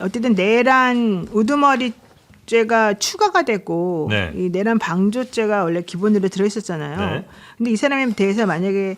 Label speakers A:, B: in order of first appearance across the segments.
A: 어쨌든 내란 우두머리죄가 추가가 되고
B: 네.
A: 이 내란 방조죄가 원래 기본으로 들어있었잖아요.
B: 네.
A: 근데 이 사람에 대해서 만약에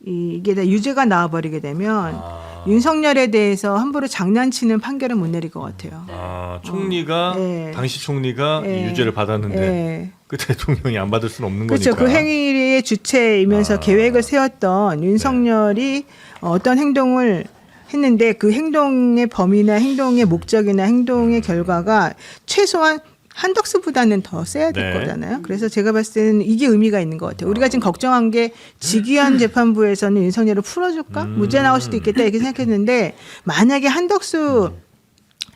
A: 이게 다 유죄가 나와버리게 되면 윤석열에 대해서 함부로 장난치는 판결은 못 내릴 것 같아요.
B: 총리가
A: 네.
B: 당시 총리가 이
A: 네.
B: 유죄를 받았는데
A: 네.
B: 그 대통령이 안 받을 수는 없는
A: 그렇죠.
B: 거니까.
A: 그 행위의 주체이면서 계획을 세웠던 윤석열이 어떤 행동을 했는데 그 행동의 범위나 행동의 목적이나 행동의 결과가 최소한 한덕수보다는 더 세야 될
B: 네.
A: 거잖아요. 그래서 제가 봤을 때는 이게 의미가 있는 것 같아요. 우리가 지금 걱정한 게 직위원 재판부에서는 윤석열을 풀어줄까? 무죄 나올 수도 있겠다 이렇게 생각했는데 만약에 한덕수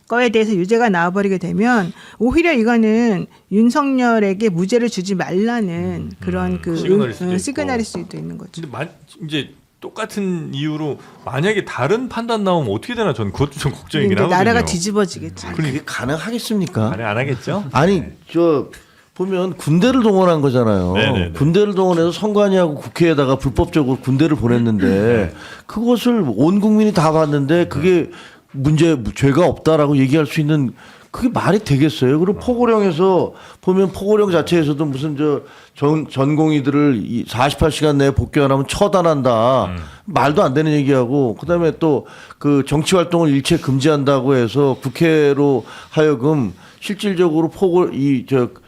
A: 거에 대해서 유죄가 나와버리게 되면 오히려 이거는 윤석열에게 무죄를 주지 말라는 그런 그 시그널일 수도 있는 거죠.
B: 근데 이제 똑같은 이유로 만약에 다른 판단 나오면 어떻게 되나 저는 그것도 좀 걱정이긴 하거든요.
A: 나라가 뒤집어지겠죠.
C: 그게 가능하겠습니까?
B: 안 하겠죠?
C: 아니 저 보면 군대를 동원한 거잖아요.
B: 네네네.
C: 군대를 동원해서 선관위하고 국회에다가 불법적으로 군대를 보냈는데 그것을 온 국민이 다 봤는데 그게 죄가 없다라고 얘기할 수 있는 그게 말이 되겠어요? 그리고 포고령에서 보면 포고령 자체에서도 무슨 전공의들을 48시간 내에 복귀 안 하면 처단한다. 말도 안 되는 얘기하고 그다음에 또 그 정치 활동을 일체 금지한다고 해서 국회로 하여금 실질적으로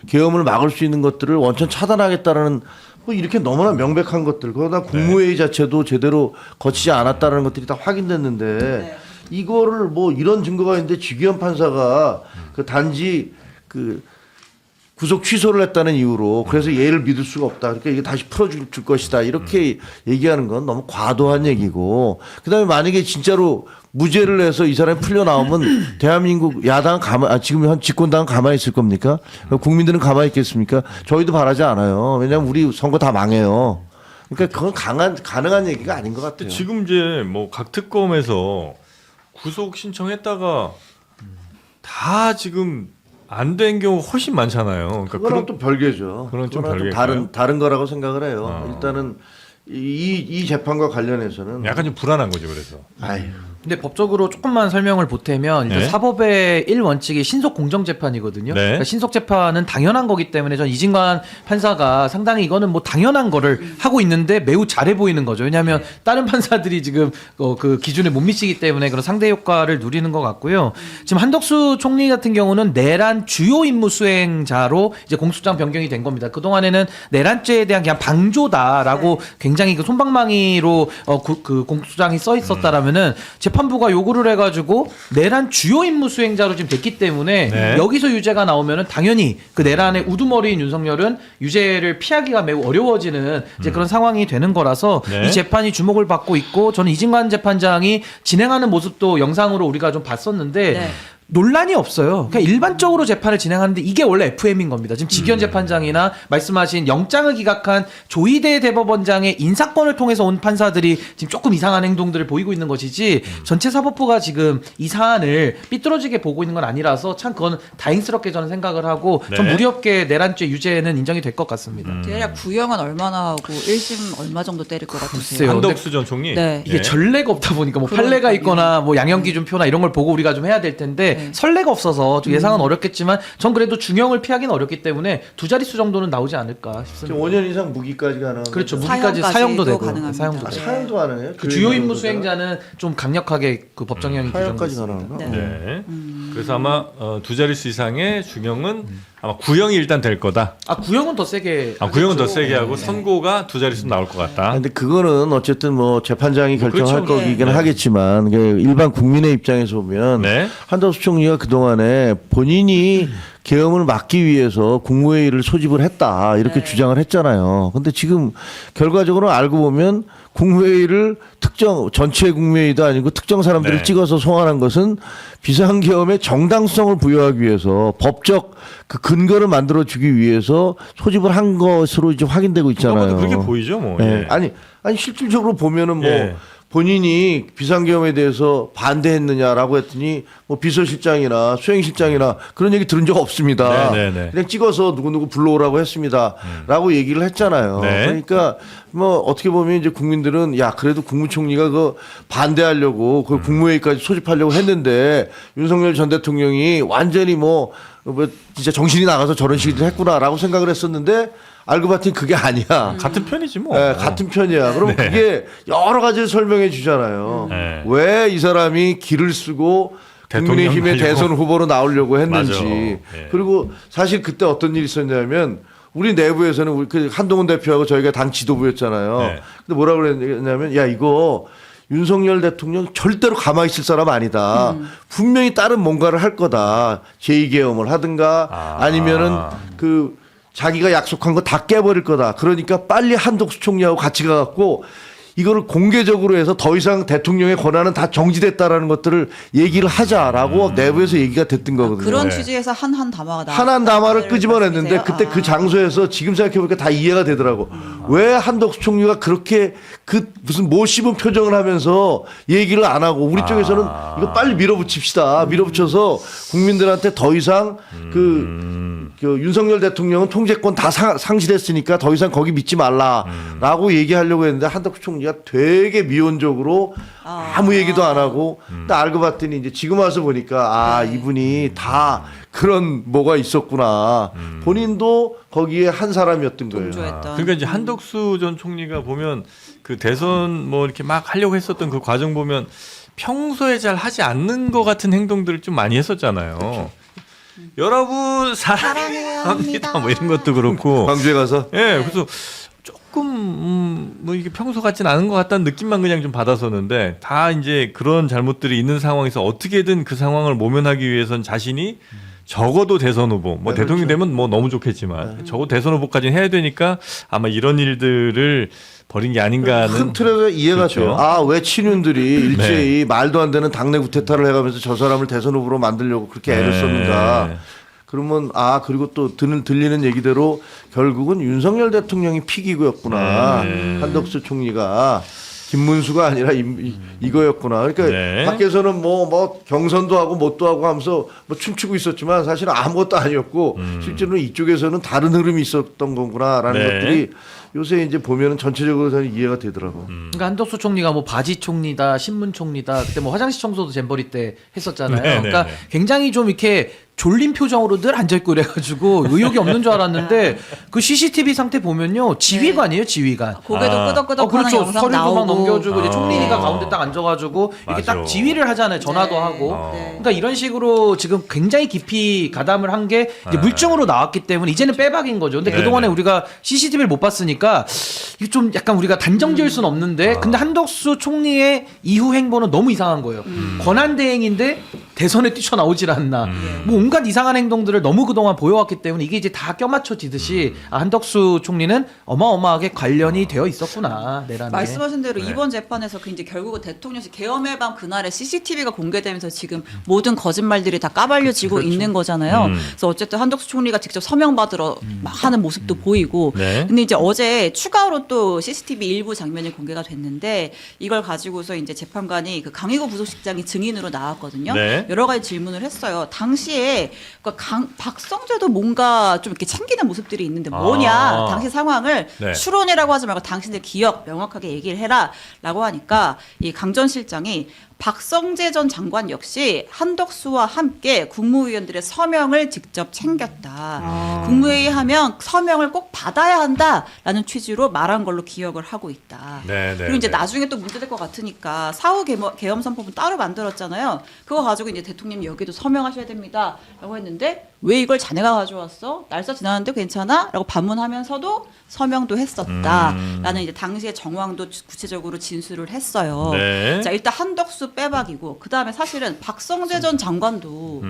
C: 계엄을 막을 수 있는 것들을 원천 차단하겠다라는 뭐 이렇게 너무나 명백한 것들. 그러다 국무회의 자체도 제대로 거치지 않았다라는 것들이 다 확인됐는데 이거를 뭐 이런 증거가 있는데 지기현 판사가 그 단지 그 구속 취소를 했다는 이유로 그래서 얘를 믿을 수가 없다. 그러니까 이게 다시 풀어줄 것이다. 이렇게 얘기하는 건 너무 과도한 얘기고 그다음에 만약에 진짜로 무죄를 해서 이 사람이 풀려 나오면 대한민국 야당 지금 현 집권당은 가만히 있을 겁니까? 국민들은 가만히 있겠습니까? 저희도 바라지 않아요. 왜냐하면 우리 선거 다 망해요. 그러니까 그건 가능한 얘기가 아닌 것 같아요.
B: 지금 이제 뭐 각 특검에서 구속 신청했다가 다 지금 안 된 경우 훨씬 많잖아요. 그러니까
C: 그거랑 또 별개죠.
B: 그건 좀
C: 그거랑
B: 별개일까요?
C: 다른 거라고 생각을 해요. 일단은 이 재판과 관련해서는
B: 약간 좀 불안한 거죠. 그래서.
C: 아유.
D: 근데 법적으로 조금만 설명을 보태면 일단
B: 네.
D: 사법의 1원칙이 신속 공정 재판이거든요.
B: 네.
D: 그러니까 신속 재판은 당연한 거기 때문에 전 이진관 판사가 상당히 이거는 뭐 당연한 거를 하고 있는데 매우 잘해 보이는 거죠. 왜냐하면 다른 판사들이 지금 그 기준에 못 미치기 때문에 그런 상대 효과를 누리는 것 같고요. 지금 한덕수 총리 같은 경우는 내란 주요 임무 수행자로 이제 공소장 변경이 된 겁니다. 그 동안에는 내란죄에 대한 그냥 방조다라고 굉장히 그 솜방망이로 그 공소장이 써 있었다라면은 재판부가 요구를 해가지고 내란 주요 임무 수행자로 지금 됐기 때문에
B: 네.
D: 여기서 유죄가 나오면은 당연히 그 내란의 우두머리인 윤석열은 유죄를 피하기가 매우 어려워지는 이제 그런 상황이 되는 거라서
B: 네.
D: 이 재판이 주목을 받고 있고 저는 이진관 재판장이 진행하는 모습도 영상으로 우리가 좀 봤었는데
E: 네.
D: 논란이 없어요. 그냥 일반적으로 재판을 진행하는데 이게 원래 FM인 겁니다. 지금 지기현 재판장이나 말씀하신 영장을 기각한 조희대 대법원장의 인사권을 통해서 온 판사들이 지금 조금 이상한 행동들을 보이고 있는 것이지 전체 사법부가 지금 이 사안을 삐뚤어지게 보고 있는 건 아니라서 참 그건 다행스럽게 저는 생각을 하고
B: 네.
D: 좀 무리 없게 내란죄 유죄는 인정이 될 것 같습니다.
E: 대략 구형은 얼마나 하고 1심 얼마 정도 때릴 것 같으세요?
D: 글쎄요.
B: 한덕수 전 총리.
E: 네.
D: 이게 전례가 없다 보니까 뭐 판례가
E: 그러니까요.
D: 있거나 뭐 양형기준표나 이런 걸 보고 우리가 좀 해야 될 텐데 선례가 없어서 좀 예상은 어렵겠지만 전 그래도 중형을 피하기는 어렵기 때문에 두 자릿수 정도는 나오지 않을까 싶습니다.
C: 지금 5년 이상 무기까지 가능한
D: 그렇죠.
C: 거죠?
D: 무기까지
E: 사형까지도
D: 사형도 되고
E: 가능합니다.
D: 사형도
C: 아,
D: 되고.
C: 사형도 가능해요?
D: 그 주요 임무 수행자는 좀 강력하게 그 법정형이
C: 사형까지
D: 규정됐습니다.
C: 가능한가?
E: 네.
B: 네. 그래서 아마 두 자릿수 이상의 중형은 아마 구형이 일단 될 거다.
D: 아 구형은 더 세게.
B: 구형은 더 세게 하고 선고가 두 자릿수 나올 것 같다.
C: 근데 그거는 어쨌든 뭐 재판장이 결정할
B: 그렇죠.
C: 거긴
B: 네.
C: 하겠지만 일반 국민의 입장에서 보면
B: 네.
C: 한덕수 총리가 그동안에 본인이 계엄을 막기 위해서 국무회의를 소집을 했다 이렇게 주장을 했잖아요. 근데 지금 결과적으로 알고 보면 국무회의를 전체 국무회의도 아니고 특정 사람들을
B: 네.
C: 찍어서 소환한 것은 비상계엄의 정당성을 부여하기 위해서 법적 그 근거를 만들어주기 위해서 소집을 한 것으로 이제 확인되고 있잖아요.
B: 그렇게 보이죠, 뭐.
C: 예.
B: 예.
C: 아니 실질적으로 보면은 뭐
B: 예.
C: 본인이 비상계엄에 대해서 반대했느냐라고 했더니 뭐 비서실장이나 수행실장이나 그런 얘기 들은 적 없습니다.
B: 네네네.
C: 그냥 찍어서 누구누구 불러오라고 했습니다라고 얘기를 했잖아요.
B: 네.
C: 그러니까 뭐 어떻게 보면 이제 국민들은 야 그래도 국무총리가 그 반대하려고 그 국무회의까지 소집하려고 했는데 윤석열 전 대통령이 완전히 뭐 진짜 정신이 나가서 저런 식으로 했구나라고 생각을 했었는데 알고 봤더니 그게 아니야.
B: 같은 편이지 뭐.
C: 네, 같은 편이야. 그럼 그게 여러 가지를 설명해 주잖아요.
B: 네.
C: 왜 이 사람이 길을 쓰고 국민의힘의
B: 대통령
C: 대선 후보로 나오려고 했는지.
B: 맞아. 네.
C: 그리고 사실 그때 어떤 일이 있었냐면 우리 내부에서는 우리 그 한동훈 대표하고 저희가 당 지도부였잖아요.
B: 네.
C: 근데 뭐라고 그랬냐면 야 이거 윤석열 대통령 절대로 가만히 있을 사람 아니다. 분명히 다른 뭔가를 할 거다. 제2계엄을 하든가 아니면은 그 자기가 약속한 거 다 깨버릴 거다. 그러니까 빨리 한덕수 총리하고 같이 가갖고 이거를 공개적으로 해서 더 이상 대통령의 권한은 다 정지됐다라는 것들을 얘기를 하자라고 내부에서 얘기가 됐던 거거든요.
E: 그런
B: 네.
E: 취지에서 한한 담화가 나.
C: 한한 담화를 끄집어냈는데 그때 그 장소에서 지금 생각해보니까 다 이해가 되더라고. 왜 한덕수 총리가 그렇게 그 무슨 못 씹은 표정을 하면서 얘기를 안 하고 우리 쪽에서는 이거 빨리 밀어붙입시다. 밀어붙여서 국민들한테 더 이상 그 윤석열 대통령은 통제권 다 상실했으니까 더 이상 거기 믿지 말라라고 얘기하려고 했는데 한덕수 총리가 되게 미온적으로 아무 얘기도 안 하고 딱 알고 봤더니 이제 지금 와서 보니까 이분이 다 그런 뭐가 있었구나. 본인도 거기에 한 사람이었던 거예요.
E: 동조했던.
B: 그러니까 이제 한덕수 전 총리가 보면 그 대선 뭐 이렇게 막 하려고 했었던 그 과정 보면 평소에 잘 하지 않는 것 같은 행동들을 좀 많이 했었잖아요.
C: 그렇죠.
B: 여러분 사랑합니다. 뭐 이런 것도 그렇고.
C: 광주에 가서
B: 예, 그래서 조금 뭐 이게 평소 같진 않은 것 같다는 느낌만 그냥 좀 받았었는데 다 이제 그런 잘못들이 있는 상황에서 어떻게든 그 상황을 모면하기 위해선 자신이 적어도 대선 후보, 뭐
C: 네,
B: 대통령이
C: 그렇죠.
B: 되면 뭐 너무 좋겠지만 적어도 대선 후보까지는 해야 되니까 아마 이런 일들을 벌인 게 아닌가 하는.
C: 큰 틀에서 이해가
B: 그렇죠.
C: 돼요. 왜 친윤들이 일제히 말도 안 되는 당내 구태타를 해가면서 저 사람을 대선 후보로 만들려고 그렇게 애를
B: 네.
C: 썼는가. 그러면 그리고 또 들리는 얘기대로 결국은 윤석열 대통령이 피기구였구나. 한덕수 총리가 김문수가 아니라 이거였구나. 그러니까
B: 네.
C: 밖에서는 뭐 경선도 하고 뭣도 하고 하면서 뭐 춤추고 있었지만 사실은 아무것도 아니었고 실제로는 이쪽에서는 다른 흐름이 있었던 거구나라는
B: 네.
C: 것들이 요새 이제 보면은 전체적으로 저는 이해가 되더라고.
D: 그러니까 한덕수 총리가 뭐 바지 총리다, 신문 총리다, 그때 뭐 화장실 청소도 잼버리 때 했었잖아요.
B: 네,
D: 그러니까
B: 네, 네.
D: 굉장히 좀 이렇게 졸린 표정으로 늘 앉아있고 이래가지고 의욕이 없는 줄 알았는데 그 CCTV 상태 보면요 지휘관이에요, 지휘관.
E: 고개도 끄덕끄덕 하는
D: 그렇죠.
E: 영상
D: 서류도
E: 나오고.
D: 막 넘겨주고 이제 총리니까 가운데 딱 앉아가지고 이렇게
B: 맞아.
D: 딱 지휘를 하잖아요. 전화도
E: 네.
D: 하고.
E: 네.
D: 그러니까 이런 식으로 지금 굉장히 깊이 가담을 한 게 이제 물증으로 나왔기 때문에 이제는 빼박인 거죠. 근데
B: 네,
D: 그동안에
B: 네.
D: 우리가 CCTV를 못 봤으니까 이게 좀 약간 우리가 단정지을 수는 없는데 근데 한덕수 총리의 이후 행보는 너무 이상한 거예요. 권한대행인데 대선에 뛰쳐나오질 않나. 뭐 온갖 이상한 행동들을 너무 그동안 보여왔기 때문에 이게 이제 다 껴맞춰지듯이 한덕수 총리는 어마어마하게 관련이 되어 있었구나. 내란에.
E: 말씀하신 대로 이번 재판에서 그 이제 결국은 대통령실 계엄의 밤 그날에 CCTV가 공개되면서 지금 모든 거짓말들이 다 까발려지고 있는 거잖아요. 그래서 어쨌든 한덕수 총리가 직접 서명 받으러 막 하는 모습도 보이고.
B: 네.
E: 근데 이제 어제 추가로 또 CCTV 일부 장면이 공개가 됐는데 이걸 가지고서 이제 재판관이 그 강희구 부속실장이 증인으로 나왔거든요.
B: 네.
E: 여러 가지 질문을 했어요. 당시에 그러니까 박성재도 뭔가 좀 이렇게 챙기는 모습들이 있는데 뭐냐. 당시 상황을
B: 네.
E: 추론이라고 하지 말고 당신들 기억 명확하게 얘기를 해라라고 하니까 이 강 전 실장이 박성재 전 장관 역시 한덕수와 함께 국무위원들의 서명을 직접 챙겼다. 국무회의 하면 서명을 꼭 받아야 한다라는 취지로 말한 걸로 기억을 하고 있다.
B: 네, 네,
E: 그리고 이제
B: 네.
E: 나중에 또 문제될 것 같으니까 사후 계엄 선포문 따로 만들었잖아요. 그거 가지고 이제 대통령이 여기도 서명하셔야 됩니다라고 했는데 왜 이걸 자네가 가져왔어? 날짜 지났는데 괜찮아? 라고 반문하면서도 서명도 했었다라는 이제 당시의 정황도 구체적으로 진술을 했어요.
B: 네.
E: 자, 일단 한덕수 빼박이고 그다음에 사실은 박성재 전 장관도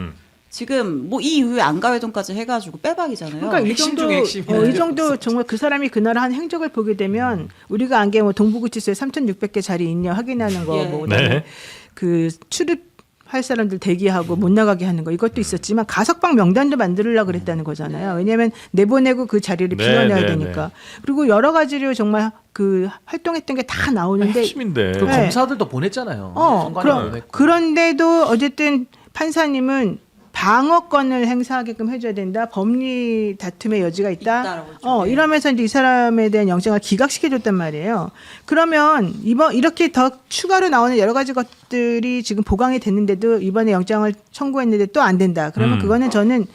E: 지금 뭐 이 이후에 안가회동까지 해가지고 빼박이잖아요.
A: 그러니까 이
D: 핵심
A: 정도
D: 중에 핵심이에요.
A: 이 정도 정말 그 사람이 그날 한 행적을 보게 되면 우리가 안게 뭐 동부구치소에 3,600개 자리 있냐 확인하는 거
E: 예.
A: 뭐
B: 네.
A: 그 출입 할 사람들 대기하고 못 나가게 하는 거 이것도 있었지만 가석방 명단도 만들려고 그랬다는 거잖아요. 왜냐하면 내보내고 그 자리를
B: 네,
A: 비워내야
B: 네,
A: 되니까. 그리고 여러 가지로 정말 그 활동했던 게 다 나오는데
B: 핵심인데.
D: 그
A: 네.
D: 검사들도 보냈잖아요. 선관위 보냈고.
A: 그런데도 어쨌든 판사님은 방어권을 행사하게끔 해줘야 된다. 법리 다툼의 여지가 있다.
E: 있다라고 했죠.
A: 이러면서 이제 이 사람에 대한 영장을 기각시켜줬단 말이에요. 그러면 이렇게 더 추가로 나오는 여러 가지 것들이 지금 보강이 됐는데도 이번에 영장을 청구했는데 또 안 된다. 그러면 그거는 저는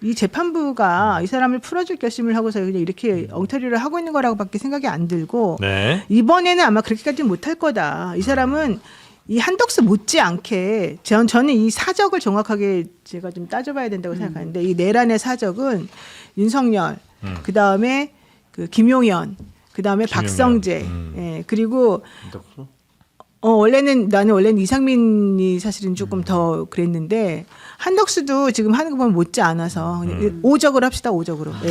A: 이 재판부가 이 사람을 풀어줄 결심을 하고서 그냥 이렇게 엉터리를 하고 있는 거라고밖에 생각이 안 들고
B: 네.
A: 이번에는 아마 그렇게까지는 못할 거다. 이 사람은 이 한덕수 못지않게 저는 이 사적을 정확하게 제가 좀 따져봐야 된다고 생각하는데 이 내란의 사적은 윤석열, 그 다음에 그 김용현, 그 다음에 박성재, 예, 그리고 나는 이상민이 사실은 조금 더 그랬는데 한덕수도 지금 하는 거 보면 못지 않아서 오적으로 합시다 오적으로. 예.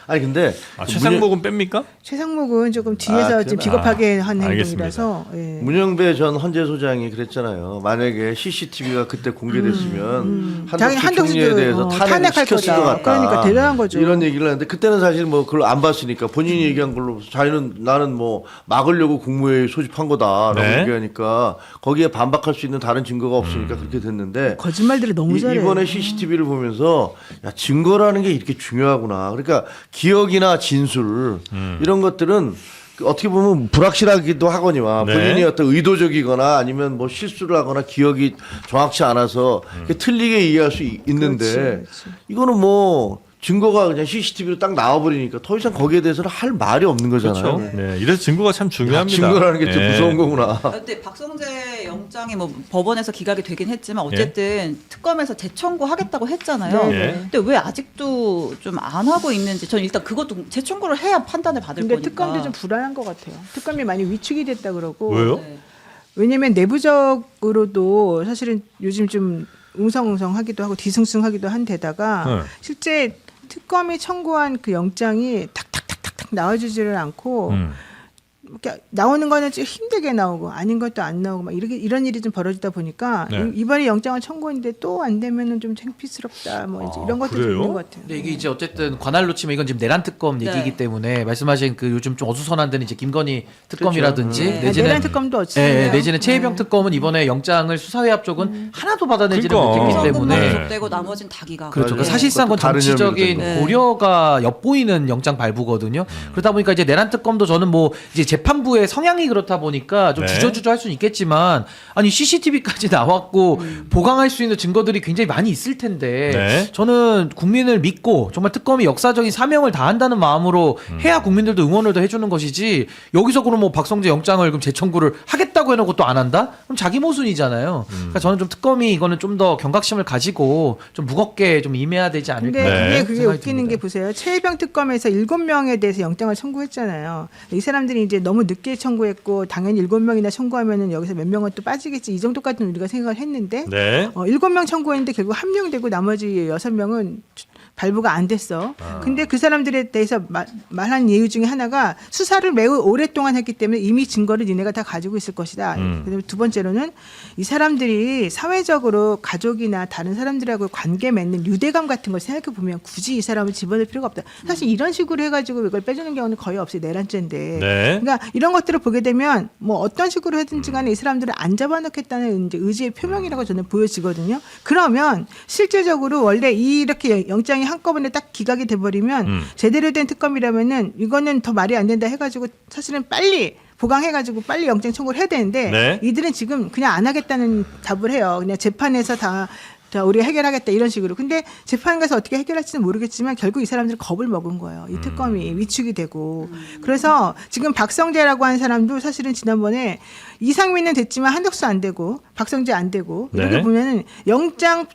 C: 아니 근데
B: 최상목은 뺍니까?
A: 최상목은 조금 뒤에서
C: 아,
A: 좀
C: 그래?
A: 비겁하게 한
B: 알겠습니다.
A: 행동이라서. 예.
C: 문영배 전 헌재 소장이 그랬잖아요. 만약에 CCTV가 그때 공개됐으면
A: 자기
C: 한덕수 총리에 대해서 탄핵을
A: 탄핵할
C: 시켰을
A: 거다.
C: 것 같다.
A: 그러니까 대단한 거죠.
C: 이런 얘기를 하는데 그때는 사실 뭐 그걸 안 봤으니까 본인이 얘기한 걸로 자기는 나는 뭐 막으려고 국무회의 소집한 거다라고
B: 네.
C: 얘기하니까 거기에 반박할 수 있는 다른 증거가 없으니까 그렇게 됐는데
A: 거짓말들을 너무 잘해.
C: 이번에 CCTV를 보면서 야, 증거라는 게 이렇게 중요하구나. 그러니까 기억이나 진술 이런 것들은 어떻게 보면 불확실하기도 하거니와
B: 네.
C: 본인이 어떤 의도적이거나 아니면 뭐 실수를 하거나 기억이 정확치 않아서 틀리게 이해할 수 있는데
A: 그렇지.
C: 이거는 뭐 증거가 그냥 CCTV로 딱 나와버리니까 더 이상 거기에 대해서는 할 말이 없는 거잖아요.
B: 그렇죠. 네. 이래서 증거가 참 중요합니다.
C: 증거라는 게 좀
B: 네.
C: 무서운 거구나.
E: 근데 박성재 영장이 뭐 법원에서 기각이 되긴 했지만 어쨌든 특검에서 재청구하겠다고 했잖아요.
A: 네.
B: 예.
E: 근데 왜 아직도 좀 안 하고 있는지 저는 일단 그것도 재청구를 해야 판단을 받을
A: 근데
E: 거니까.
A: 특검도 좀 불안한 것 같아요. 특검이 많이 위축이 됐다 그러고.
B: 왜요?
E: 네.
A: 왜냐면 내부적으로도 사실은 요즘 좀 웅성웅성하기도 하고 뒤숭숭하기도 한 데다가
B: 네.
A: 실제 특검이 청구한 그 영장이 탁탁탁탁탁 나와주지를 않고 이렇게 나오는 거는 좀 힘들게 나오고 아닌 것도 안 나오고 막 이런 일이 좀 벌어지다 보니까
B: 네.
A: 이번에 영장을 청구했는데 또 안 되면은 좀 창피스럽다 뭐 이제 이런 것도 좀
B: 그래요?
A: 있는 것 같아요.
D: 근데 이게 이제 어쨌든 관할로 치면 이건 지금 내란 특검
E: 네.
D: 얘기이기 때문에 말씀하신 그 요즘 좀 어수선한 이제 김건희 특검이라든지
E: 그렇죠.
D: 내지는
A: 내란 특검도 어찌
D: 내지는 최혜병 특검은 이번에 영장을 수사회합 쪽은 하나도 받아내지를
B: 그러니까.
D: 못했기
E: 성금만
D: 때문에
E: 계속되고 나머지는 다 기각.
D: 그렇죠.
C: 맞아요.
D: 그 사실상 그건
C: 그것도 다른
D: 정치적인
C: 혐의로
E: 네.
D: 고려가 엿보이는 영장 발부거든요. 그러다 보니까 이제 내란 특검도 저는 뭐 이제 재판부의 성향이 그렇다 보니까 좀
B: 네.
D: 주저주저 할 수는 있겠지만 아니 CCTV까지 나왔고 보강할 수 있는 증거들이 굉장히 많이 있을 텐데
B: 네.
D: 저는 국민을 믿고 정말 특검이 역사적인 사명을 다한다는 마음으로 해야 국민들도 응원을 더 해주는 것이지 여기서 그럼 뭐 박성재 영장을 그럼 재청구를 하겠다고 해놓고 또 안 한다? 그럼 자기 모순이잖아요. 그러니까 저는 좀 특검이 이거는 좀 더 경각심을 가지고 좀 무겁게 좀 임해야 되지 않을까.
A: 근데
B: 네.
A: 그게
D: 생각이
A: 웃기는
D: 듭니다.
A: 게 보세요. 최혜병 특검에서 7명에 대해서 영장을 청구했잖아요. 이 사람들이 이제 너무 늦게 청구했고 당연히 7명이나 청구하면은 여기서 몇 명은 또 빠지겠지 이 정도까지는 우리가 생각을 했는데
B: 네.
A: 7명 청구했는데 결국 1명 되고 나머지 6명은 발부가 안 됐어. 근데 그 사람들에 대해서 말한 이유 중에 하나가 수사를 매우 오랫동안 했기 때문에 이미 증거를 니네가 다 가지고 있을 것이다. 그다음에 두 번째로는 이 사람들이 사회적으로 가족이나 다른 사람들하고 관계 맺는 유대감 같은 걸 생각해 보면 굳이 이 사람을 집어넣을 필요가 없다. 사실 이런 식으로 해가지고 이걸 빼주는 경우는 거의 없어요. 내란죄인데.
B: 네.
A: 그러니까 이런 것들을 보게 되면 뭐 어떤 식으로 하든지 간에 이 사람들을 안 잡아놓겠다는 이제 의지의 표명이라고 저는 보여지거든요. 그러면 실제적으로 원래 이렇게 영장이 한꺼번에 딱 기각이 돼버리면 제대로 된 특검이라면은 이거는 더 말이 안 된다 해가지고 사실은 빨리 보강해가지고 빨리 영장 청구를 해야 되는데
B: 네.
A: 이들은 지금 그냥 안 하겠다는 답을 해요. 그냥 재판에서 다 우리가 해결하겠다 이런 식으로. 근데 재판 가서 어떻게 해결할지는 모르겠지만 결국 이 사람들은 겁을 먹은 거예요. 이 특검이 위축이 되고. 그래서 지금 박성재라고 하는 사람도 사실은 지난번에 이상민은 됐지만 한덕수 안 되고 박성재 안 되고 이렇게
B: 네.
A: 보면은 영장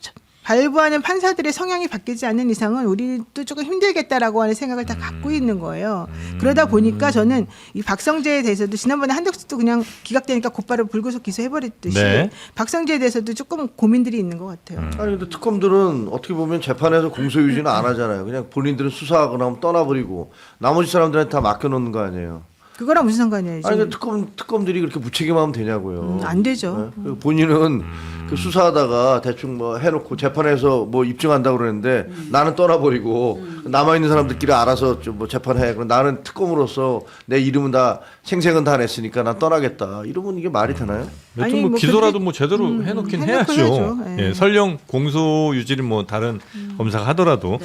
A: 발부하는 판사들의 성향이 바뀌지 않는 이상은 우리도 조금 힘들겠다라고 하는 생각을 다 갖고 있는 거예요. 그러다 보니까 저는 이 박성재에 대해서도 지난번에 한덕수도 그냥 기각되니까 곧바로 불구속 기소해버렸듯이
B: 네.
A: 박성재에 대해서도 조금 고민들이 있는 것 같아요.
C: 아니 근데 특검들은 어떻게 보면 재판에서 공소 유지는 안 하잖아요. 그냥 본인들은 수사하거나 하면 떠나버리고 나머지 사람들한테 다 맡겨놓는 거 아니에요.
A: 그거랑 무슨 상관이에요?
C: 아니
A: 지금?
C: 그 특검들이 그렇게 무책임하면 되냐고요.
A: 안 되죠.
C: 네? 본인은 그 수사하다가 대충 뭐 해놓고 재판에서 뭐 입증한다고 그러는데 나는 떠나버리고 남아 있는 사람들끼리 알아서 좀 뭐 재판해. 그럼 나는 특검으로서 내 이름은 다 생생은 다 냈으니까 난 떠나겠다. 이러면 이게 말이 되나요?
A: 아니,
B: 여튼 뭐
A: 뭐
B: 기소라도
A: 근데-
B: 뭐 제대로 해놓긴
A: 해놓고
B: 해야죠.
A: 해야죠. 예.
B: 예, 설령 공소 유지를 뭐 다른 검사가 하더라도